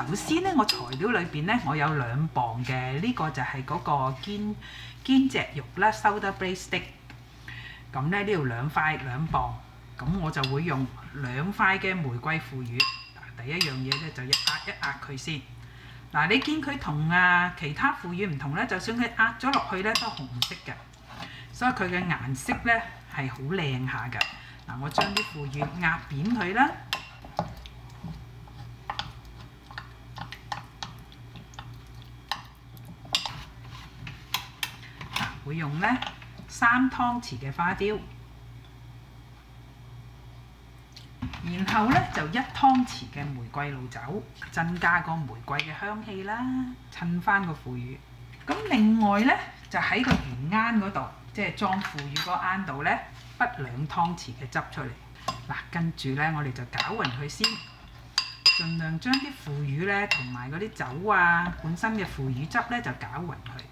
首先咧，我材料裏邊咧，我有2磅嘅，呢個就係嗰個肩脊肉啦 ，shoulder blade steak。咁咧呢度2磅，咁我就會用2塊嘅玫瑰腐乳。第一樣嘢咧就壓一壓佢先。嗱，你見佢同其他腐乳唔同咧，就算佢壓咗落去咧都紅色嘅，所以佢嘅顏色咧係好靚下㗎。嗱，我將啲腐乳壓扁佢啦。會用咧3湯匙嘅花雕，然後咧就1湯匙嘅玫瑰露酒，增加個玫瑰嘅香氣啦，襯翻個腐乳。咁另外咧就喺個圓罌嗰度，即係裝腐乳嗰罌度咧，滗2湯匙嘅汁出嚟。嗱，跟住咧我哋就攪勻佢先，盡量將啲腐乳咧同埋嗰啲酒本身嘅腐乳汁咧就攪勻佢。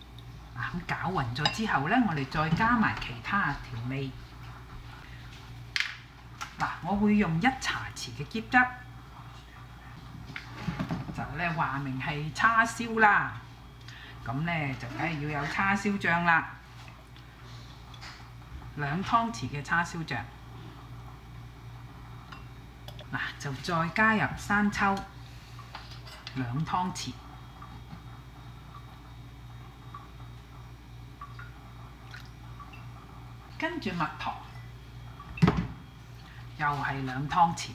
咁攪勻咗之後咧，我哋再加埋其他調味。嗱，我會用1茶匙嘅椰汁，就咧話明係叉燒啦。咁咧就梗係要有叉燒醬啦，2湯匙嘅叉燒醬。嗱，就再加入生抽2湯匙。跟住蜜糖，又係2湯匙。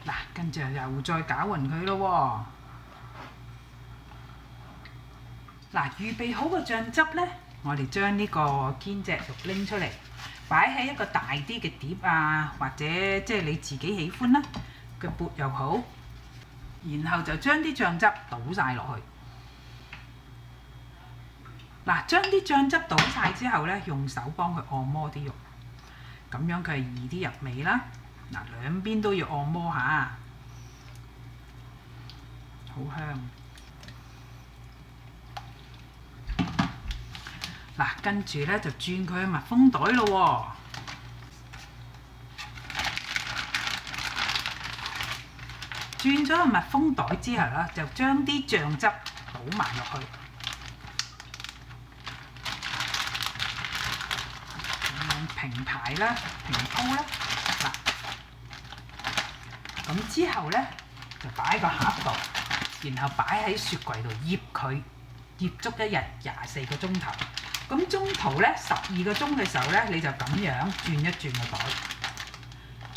嗱，跟住又再攪勻佢咯喎。嗱，預備好個醬汁咧，我哋將呢個肩脊肉拎出嚟。擺喺一個大啲嘅碟或者即係你自己喜歡啦嘅缽又好，然後就將啲醬汁倒晒落去。嗱，將啲醬汁倒晒之後咧，用手幫佢按摩啲肉，咁樣佢係易啲入味啦。嗱，兩邊都要按摩下，好香。嗱，跟住咧就轉佢去密封袋咯喎。轉咗去密封袋之後咧，就將啲醬汁倒埋落去，咁樣平排啦，平鋪啦。嗱，咁之後咧就擺喺個盒度，然後擺喺雪櫃度醃佢，醃足1日24個鐘頭。咁中途咧12個鐘嘅時候咧，你就咁樣轉一轉個袋，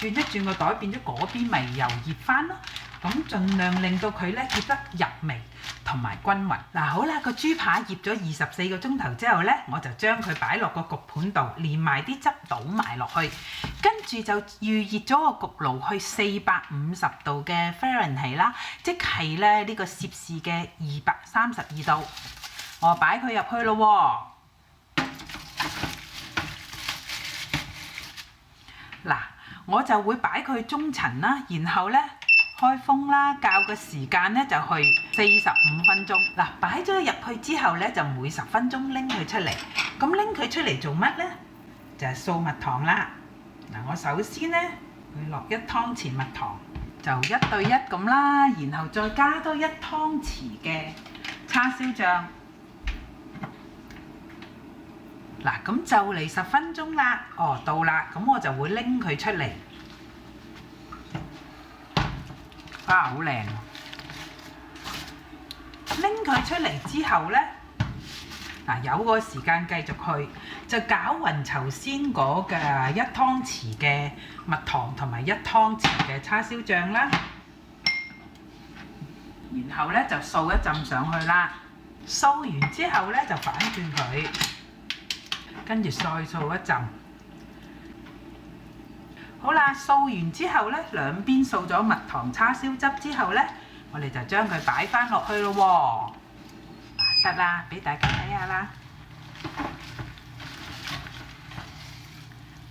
轉一轉個袋，變咗嗰邊咪又醃翻咯。咁盡量令到佢咧醃得入味同埋均勻。嗱，好啦，個豬扒醃咗24個鐘頭之後咧，我就將佢擺落個焗盤度，連埋啲汁倒埋落去，跟住就預熱咗個焗爐去450度嘅 Fahrenheit 啦，即係咧呢個攝氏嘅232度。我擺佢入去咯喎。嗱，我就會擺佢中層啦，然後咧開風啦，較個時間咧就去45分鐘。嗱，擺咗入去之後咧，就每10分鐘拎佢出嚟。咁拎佢出嚟做乜咧？就係掃蜜糖啦。嗱，我首先咧會落1湯匙蜜糖，就1對1咁啦，然後再加多1湯匙嘅叉燒醬。嗱，咁就嚟10分鐘啦，到啦，咁我就會拎佢出嚟。好靚！拎佢出嚟之後咧，嗱，有個時間繼續去，就攪勻頭先嗰嘅1湯匙嘅蜜糖同埋1湯匙嘅叉燒醬啦，然後咧就掃一浸上去啦。掃完之後咧就反轉佢。跟住再掃一浸，好啦，掃完之後咧，兩邊掃咗蜜糖叉燒汁之後咧，我哋就將佢擺翻落去咯喎。得啦，俾大家睇下啦。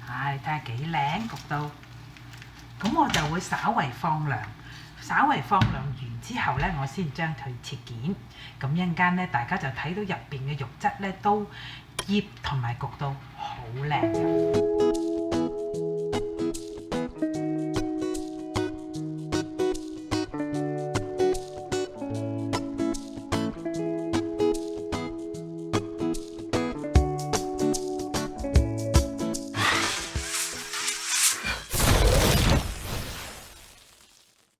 睇下幾靚焗到。咁我就會稍為放涼，稍微放涼完之後咧，我先將佢切件。咁一陣間咧，大家就睇到入邊嘅肉質咧都醃同埋焗到好靚嘅。